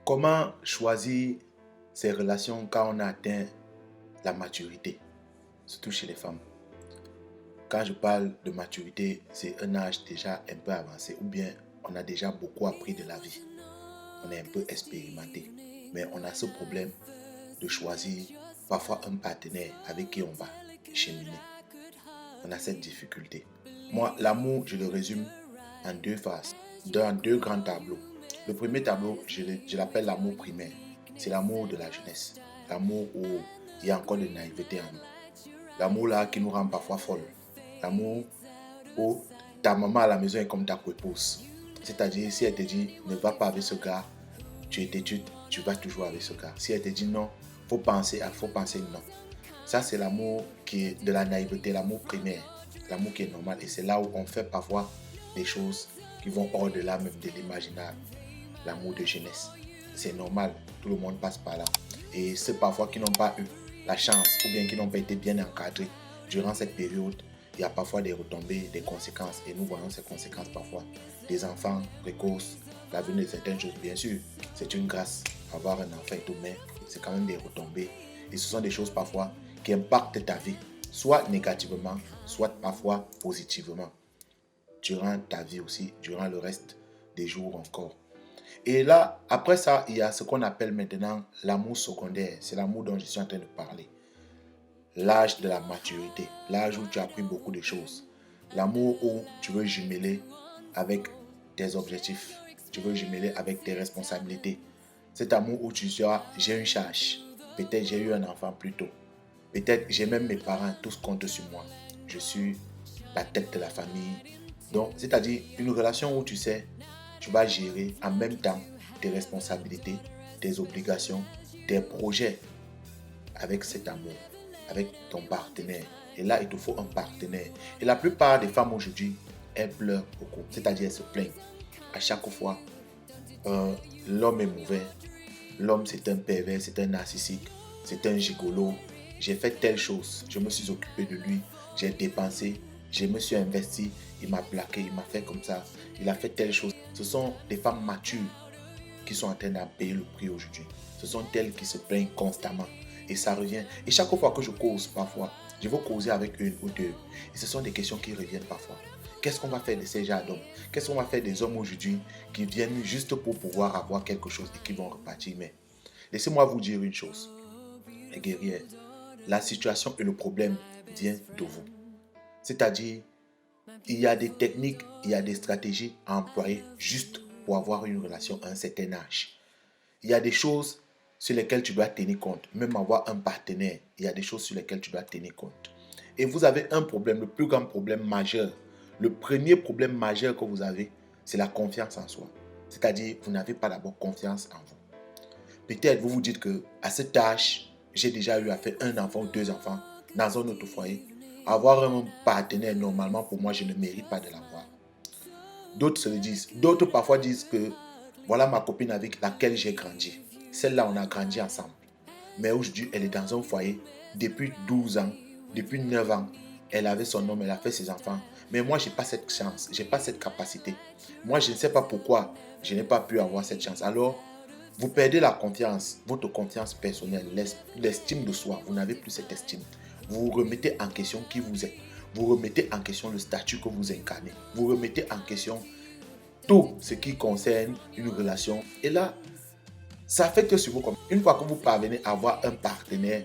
Comment choisir ses relations quand on a atteint la maturité, surtout chez les femmes? Quand je parle de maturité, c'est un âge déjà un peu avancé ou bien on a déjà beaucoup appris de la vie. On est un peu expérimenté. Mais on a ce problème de choisir parfois un partenaire avec qui on va cheminer. On a cette difficulté. Moi, l'amour, je le résume en deux phases, dans deux grands tableaux. Le premier tableau, je l'appelle l'amour primaire. C'est l'amour de la jeunesse. L'amour où il y a encore de naïveté en nous. L'amour là qui nous rend parfois folles. L'amour où ta maman à la maison est comme ta épouse. C'est-à-dire, si elle te dit ne va pas avec ce gars, tu es têtu, tu vas toujours avec ce gars. Si elle te dit non, faut penser non. Ça, c'est l'amour qui est de la naïveté, l'amour primaire, l'amour qui est normal. Et c'est là où on fait parfois des choses qui vont au-delà même de l'imaginable. L'amour de jeunesse. C'est normal, tout le monde passe par là. Et ceux parfois qui n'ont pas eu la chance ou bien qui n'ont pas été bien encadrés durant cette période, il y a parfois des retombées, des conséquences. Et nous voyons ces conséquences parfois. Des enfants précoces, la venue de certaines choses. Bien sûr, c'est une grâce avoir un enfant et tout, mais c'est quand même des retombées. Et ce sont des choses parfois qui impactent ta vie, soit négativement, soit parfois positivement, durant ta vie aussi, durant le reste des jours encore. Et là, après ça, il y a ce qu'on appelle maintenant l'amour secondaire. C'est l'amour dont je suis en train de parler. L'âge de la maturité, l'âge où tu as appris beaucoup de choses. L'amour où tu veux jumeler avec tes objectifs, tu veux jumeler avec tes responsabilités. Cet amour où tu dis, j'ai une charge, peut-être j'ai eu un enfant plus tôt, peut-être j'ai même mes parents, tous comptent sur moi. Je suis la tête de la famille. Donc, c'est-à-dire une relation où tu sais, tu vas gérer en même temps tes responsabilités, tes obligations, tes projets avec cet amour, avec ton partenaire. Et là, il te faut un partenaire. Et la plupart des femmes aujourd'hui, elles pleurent beaucoup. C'est-à-dire, elles se plaignent. À chaque fois, l'homme est mauvais. L'homme, c'est un pervers, c'est un narcissique, c'est un gigolo. J'ai fait telle chose, je me suis occupé de lui, j'ai dépensé, je me suis investi, il m'a plaqué, il m'a fait comme ça, il a fait telle chose. Ce sont des femmes matures qui sont en train d'en payer le prix aujourd'hui. Ce sont elles qui se plaignent constamment. Et ça revient. Et chaque fois que je cause, parfois, je veux causer avec une ou deux. Et ce sont des questions qui reviennent parfois. Qu'est-ce qu'on va faire de ces gens d'hommes? Qu'est-ce qu'on va faire des hommes aujourd'hui qui viennent juste pour pouvoir avoir quelque chose et qui vont repartir? Mais laissez-moi vous dire une chose, les guerrières. La situation et le problème viennent de vous. C'est-à-dire, il y a des techniques, il y a des stratégies à employer juste pour avoir une relation à un certain âge. Il y a des choses sur lesquelles tu dois tenir compte. Même avoir un partenaire, il y a des choses sur lesquelles tu dois tenir compte. Et vous avez un problème, le plus grand problème majeur. Le premier problème majeur que vous avez, c'est la confiance en soi. C'est-à-dire, vous n'avez pas d'abord confiance en vous. Peut-être vous vous dites qu'à cet âge, j'ai déjà eu à faire un enfant ou deux enfants dans un autre foyer. Avoir un partenaire, normalement, pour moi, je ne mérite pas de l'avoir. D'autres se le disent. D'autres parfois disent que voilà ma copine avec laquelle j'ai grandi. Celle-là, on a grandi ensemble. Mais aujourd'hui, elle est dans un foyer depuis 12 ans, depuis 9 ans. Elle avait son homme, elle a fait ses enfants. Mais moi, je n'ai pas cette chance, je n'ai pas cette capacité. Moi, je ne sais pas pourquoi je n'ai pas pu avoir cette chance. Alors, vous perdez la confiance, votre confiance personnelle, l'estime de soi. Vous n'avez plus cette estime. Vous remettez en question qui vous êtes. Vous remettez en question le statut que vous incarnez. Vous remettez en question tout ce qui concerne une relation. Et là, ça affecte sur vous. Une fois que vous parvenez à avoir un partenaire,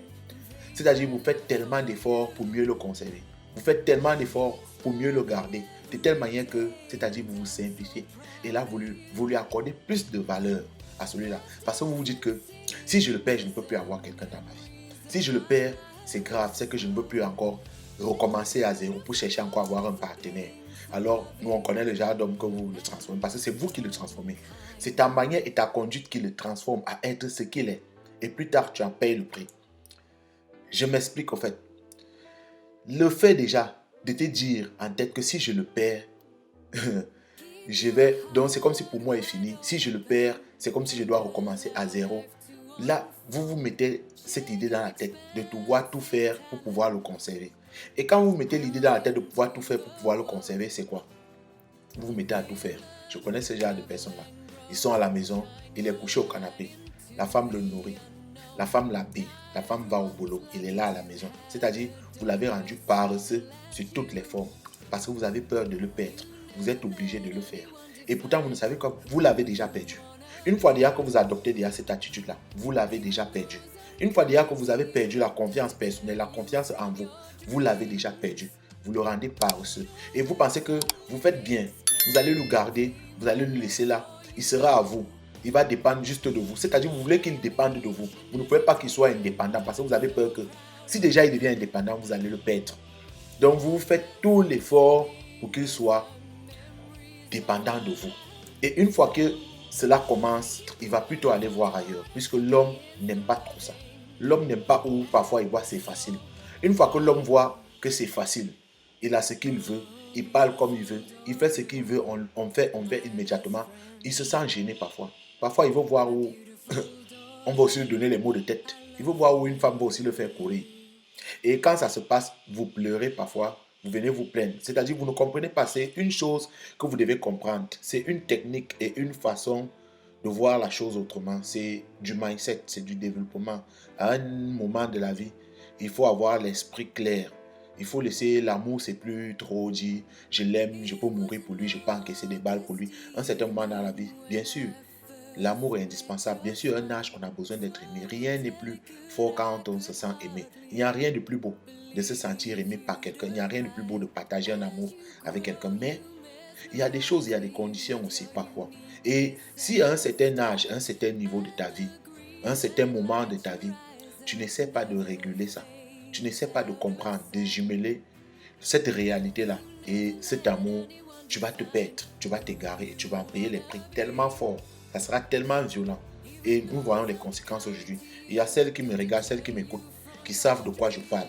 c'est-à-dire vous faites tellement d'efforts pour mieux le conserver. Vous faites tellement d'efforts pour mieux le garder. De telle manière que, c'est-à-dire vous vous simplifiez. Et là, vous lui accordez plus de valeur à celui-là. Parce que vous vous dites que si je le perds, je ne peux plus avoir quelqu'un dans ma vie. Si je le perds, c'est grave. C'est que je ne peux plus encore recommencer à zéro pour chercher encore à avoir un partenaire. Alors, nous, on connaît le genre d'homme que vous le transformez. Parce que c'est vous qui le transformez. C'est ta manière et ta conduite qui le transforment à être ce qu'il est. Et plus tard, tu en payes le prix. Je m'explique au fait. Le fait déjà de te dire en tête que si je le perds, je vais... Donc c'est comme si pour moi il est fini. Si je le perds, c'est comme si je dois recommencer à zéro. Là, vous vous mettez cette idée dans la tête de pouvoir tout faire pour pouvoir le conserver. Et quand vous mettez l'idée dans la tête de pouvoir tout faire pour pouvoir le conserver, c'est quoi? Vous vous mettez à tout faire. Je connais ce genre de personnes-là. Ils sont à la maison, Il est couché au canapé. La femme le nourrit. La femme l'habille. La femme va au boulot. Il est là à la maison. C'est-à-dire, vous l'avez rendu paresseux sur toutes les formes. Parce que vous avez peur de le perdre. Vous êtes obligé de le faire. Et pourtant, vous ne savez que vous l'avez déjà perdu. Une fois déjà que vous adoptez déjà cette attitude-là, vous l'avez déjà perdu. Une fois déjà que vous avez perdu la confiance personnelle, la confiance en vous, vous l'avez déjà perdu. Vous le rendez paresseux. Et vous pensez que vous faites bien. Vous allez le garder, vous allez le laisser là. Il sera à vous. Il va dépendre juste de vous. C'est-à-dire vous voulez qu'il dépende de vous. Vous ne pouvez pas qu'il soit indépendant parce que vous avez peur que si déjà il devient indépendant, vous allez le perdre. Donc vous faites tout l'effort pour qu'il soit dépendant de vous. Et une fois que cela commence, il va plutôt aller voir ailleurs, puisque l'homme n'aime pas trop ça. L'homme n'aime pas où parfois il voit c'est facile. Une fois que l'homme voit que c'est facile, il a ce qu'il veut, il parle comme il veut, il fait ce qu'il veut, on fait immédiatement, il se sent gêné parfois. Parfois il veut voir où on va aussi lui donner les mots de tête. Il veut voir où une femme va aussi le faire courir. Et quand ça se passe, vous pleurez parfois, vous venez vous plaindre. C'est-à-dire, vous ne comprenez pas. C'est une chose que vous devez comprendre. C'est une technique et une façon de voir la chose autrement. C'est du mindset, c'est du développement. À un moment de la vie, il faut avoir l'esprit clair. Il faut laisser l'amour, c'est plus trop dit, je l'aime, je peux mourir pour lui, je peux encaisser des balles pour lui. À un certain moment dans la vie, bien sûr, l'amour est indispensable. Bien sûr, à un âge, on a besoin d'être aimé. Rien n'est plus fort quand on se sent aimé. Il n'y a rien de plus beau de se sentir aimé par quelqu'un. Il n'y a rien de plus beau de partager un amour avec quelqu'un. Mais il y a des choses, il y a des conditions aussi parfois. Et si à un certain âge, à un certain niveau de ta vie, à un certain moment de ta vie, tu n'essaies pas de réguler ça, tu n'essaies pas de comprendre, de jumeler cette réalité-là et cet amour, tu vas te perdre, tu vas t'égarer et tu vas en payer les prix tellement forts. Ça sera tellement violent. Et nous voyons les conséquences aujourd'hui. Il y a celles qui me regardent, celles qui m'écoutent, qui savent de quoi je parle.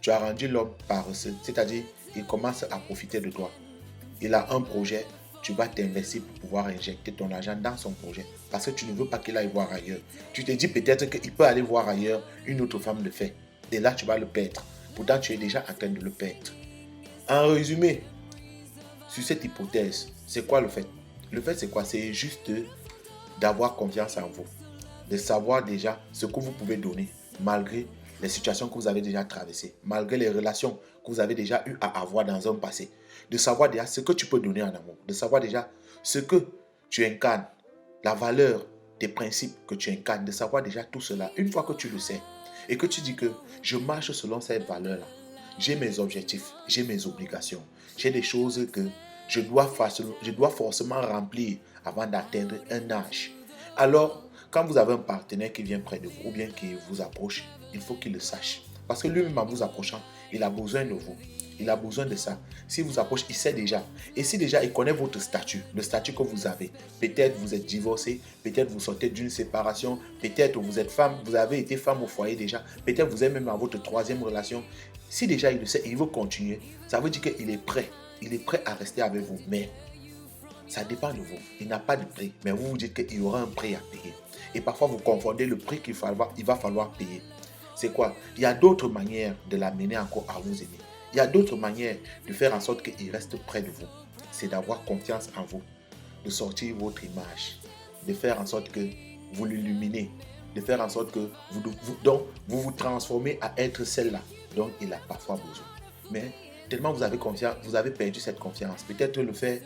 Tu as rendu l'homme paresseux, c'est-à-dire il commence à profiter de toi. Il a un projet, tu vas t'investir pour pouvoir injecter ton argent dans son projet. Parce que tu ne veux pas qu'il aille voir ailleurs. Tu te dis peut-être qu'il peut aller voir ailleurs, une autre femme le fait. Et là, tu vas le perdre. Pourtant, tu es déjà en train de le perdre. En résumé, sur cette hypothèse, c'est quoi le fait? Le fait, c'est quoi? C'est juste d'avoir confiance en vous. De savoir déjà ce que vous pouvez donner, malgré les situations que vous avez déjà traversées, malgré les relations que vous avez déjà eu à avoir dans un passé. De savoir déjà ce que tu peux donner en amour. De savoir déjà ce que tu incarnes, la valeur des principes que tu incarnes. De savoir déjà tout cela. Une fois que tu le sais et que tu dis que je marche selon cette valeur-là, j'ai mes objectifs, j'ai mes obligations, j'ai des choses que je dois forcément remplir avant d'atteindre un âge. Alors, quand vous avez un partenaire qui vient près de vous ou bien qui vous approche, il faut qu'il le sache. Parce que lui-même, en vous approchant, il a besoin de vous. Il a besoin de ça. S'il vous approche, il sait déjà. Et si déjà il connaît votre statut, le statut que vous avez, peut-être vous êtes divorcé, peut-être vous sortez d'une séparation, peut-être vous êtes femme, vous avez été femme au foyer déjà, peut-être vous êtes même dans votre troisième relation. Si déjà il le sait et il veut continuer, ça veut dire qu'il est prêt. Il est prêt à rester avec vous. Mais ça dépend de vous. Il n'a pas de prix. Mais vous vous dites qu'il y aura un prix à payer. Et parfois, vous confondez le prix qu'il va falloir payer. C'est quoi? Il y a d'autres manières de l'amener encore à vous aimer. Il y a d'autres manières de faire en sorte qu'il reste près de vous. C'est d'avoir confiance en vous. De sortir votre image. De faire en sorte que vous l'illuminez. De faire en sorte que vous vous transformez à être celle-là dont il a parfois besoin. Mais tellement vous avez confiance, vous avez perdu cette confiance. Peut-être le fait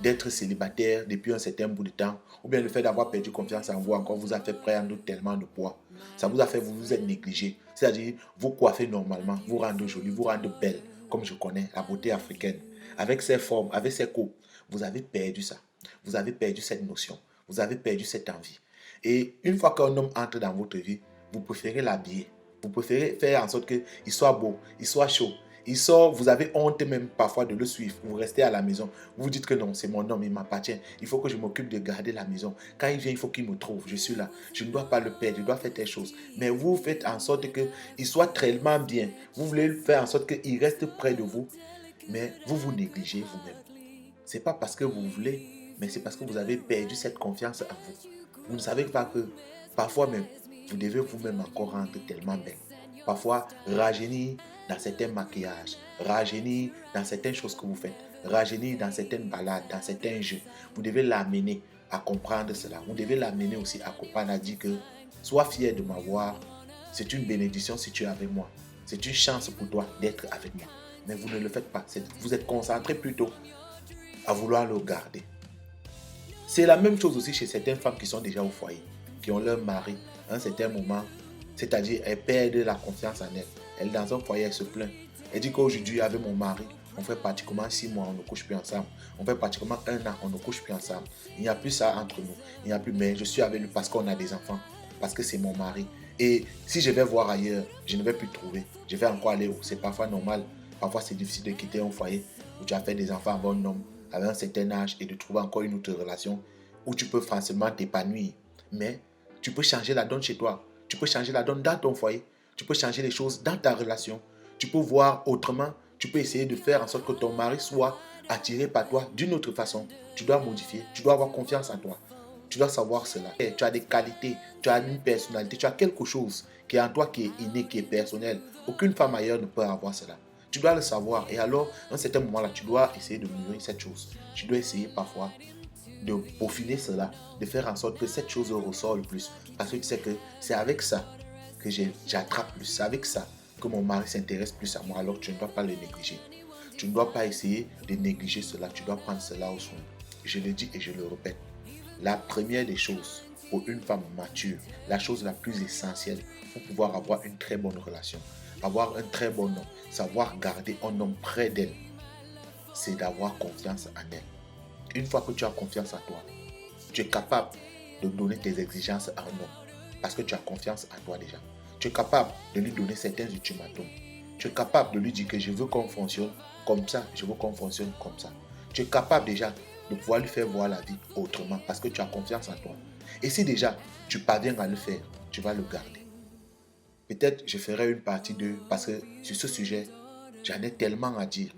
d'être célibataire depuis un certain bout de temps, ou bien le fait d'avoir perdu confiance en vous encore vous a fait prendre tellement de poids. Ça vous a fait vous êtes négligé. C'est-à-dire, vous coiffez normalement, vous rendez jolie, vous rendez belle, comme je connais la beauté africaine, avec ses formes, avec ses coupes. Vous avez perdu ça. Vous avez perdu cette notion. Vous avez perdu cette envie. Et une fois qu'un homme entre dans votre vie, vous préférez l'habiller. Vous préférez faire en sorte qu'il soit beau, il soit chaud. Il sort, vous avez honte même parfois de le suivre. Vous restez à la maison. Vous dites que non, c'est mon homme, il m'appartient. Il faut que je m'occupe de garder la maison. Quand il vient, il faut qu'il me trouve. Je suis là. Je ne dois pas le perdre. Je dois faire telle chose. Mais vous faites en sorte qu'il soit tellement bien. Vous voulez faire en sorte qu'il reste près de vous. Mais vous vous négligez vous-même. Ce n'est pas parce que vous voulez, mais c'est parce que vous avez perdu cette confiance en vous. Vous ne savez pas que parfois même, vous devez vous-même encore rendre tellement belle. Parfois, rajeunir dans certains maquillages, rajeunir dans certaines choses que vous faites, rajeunir dans certaines balades, dans certains jeux. Vous devez l'amener à comprendre cela. Vous devez l'amener aussi à comprendre, à dire que sois fier de m'avoir. C'est une bénédiction si tu es avec moi. C'est une chance pour toi d'être avec moi. Mais vous ne le faites pas. Vous êtes concentré plutôt à vouloir le garder. C'est la même chose aussi chez certaines femmes qui sont déjà au foyer, qui ont leur mari à un certain moment, c'est-à-dire elles perdent la confiance en elles. Elle dans un foyer, elle se plaint. Elle dit qu'aujourd'hui, avec mon mari, on fait pratiquement 6 mois, on ne couche plus ensemble. On fait pratiquement 1 an, on ne couche plus ensemble. Il n'y a plus ça entre nous. Il n'y a plus, mais je suis avec lui parce qu'on a des enfants, parce que c'est mon mari. Et si je vais voir ailleurs, je ne vais plus trouver. Je vais encore aller où? C'est parfois normal. Parfois, c'est difficile de quitter un foyer où tu as fait des enfants avec un homme, avec un certain âge, et de trouver encore une autre relation où tu peux facilement t'épanouir. Mais tu peux changer la donne chez toi. Tu peux changer la donne dans ton foyer. Tu peux changer les choses dans ta relation. Tu peux voir autrement. Tu peux essayer de faire en sorte que ton mari soit attiré par toi d'une autre façon. Tu dois modifier. Tu dois avoir confiance en toi. Tu dois savoir cela. Tu as des qualités. Tu as une personnalité. Tu as quelque chose qui est en toi, qui est inné, qui est personnel. Aucune femme ailleurs ne peut avoir cela. Tu dois le savoir. Et alors, à un certain moment-là, tu dois essayer de mûrir cette chose. Tu dois essayer parfois de peaufiner cela, de faire en sorte que cette chose ressort le plus. Parce que tu sais que c'est avec ça que j'attrape plus. C'est avec ça que mon mari s'intéresse plus à moi. Alors tu ne dois pas le négliger. Tu ne dois pas essayer de négliger cela. Tu dois prendre cela au soin. Je le dis et je le répète. La première des choses pour une femme mature, la chose la plus essentielle pour pouvoir avoir une très bonne relation, avoir un très bon homme, savoir garder un homme près d'elle, c'est d'avoir confiance en elle. Une fois que tu as confiance en toi, tu es capable de donner tes exigences à un homme parce que tu as confiance en toi déjà. Tu es capable de lui donner certains ultimatums. Tu es capable de lui dire que je veux qu'on fonctionne comme ça, je veux qu'on fonctionne comme ça. Tu es capable déjà de pouvoir lui faire voir la vie autrement parce que tu as confiance en toi. Et si déjà tu parviens à le faire, tu vas le garder. Peut-être je ferai une partie 2 parce que sur ce sujet, j'en ai tellement à dire.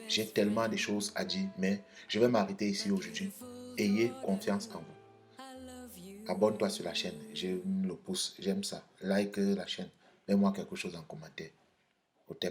J'ai tellement de choses à dire, mais je vais m'arrêter ici aujourd'hui. Ayez confiance en vous. Abonne-toi sur la chaîne. J'aime le pouce, j'aime ça. Like la chaîne. Mets-moi quelque chose en commentaire.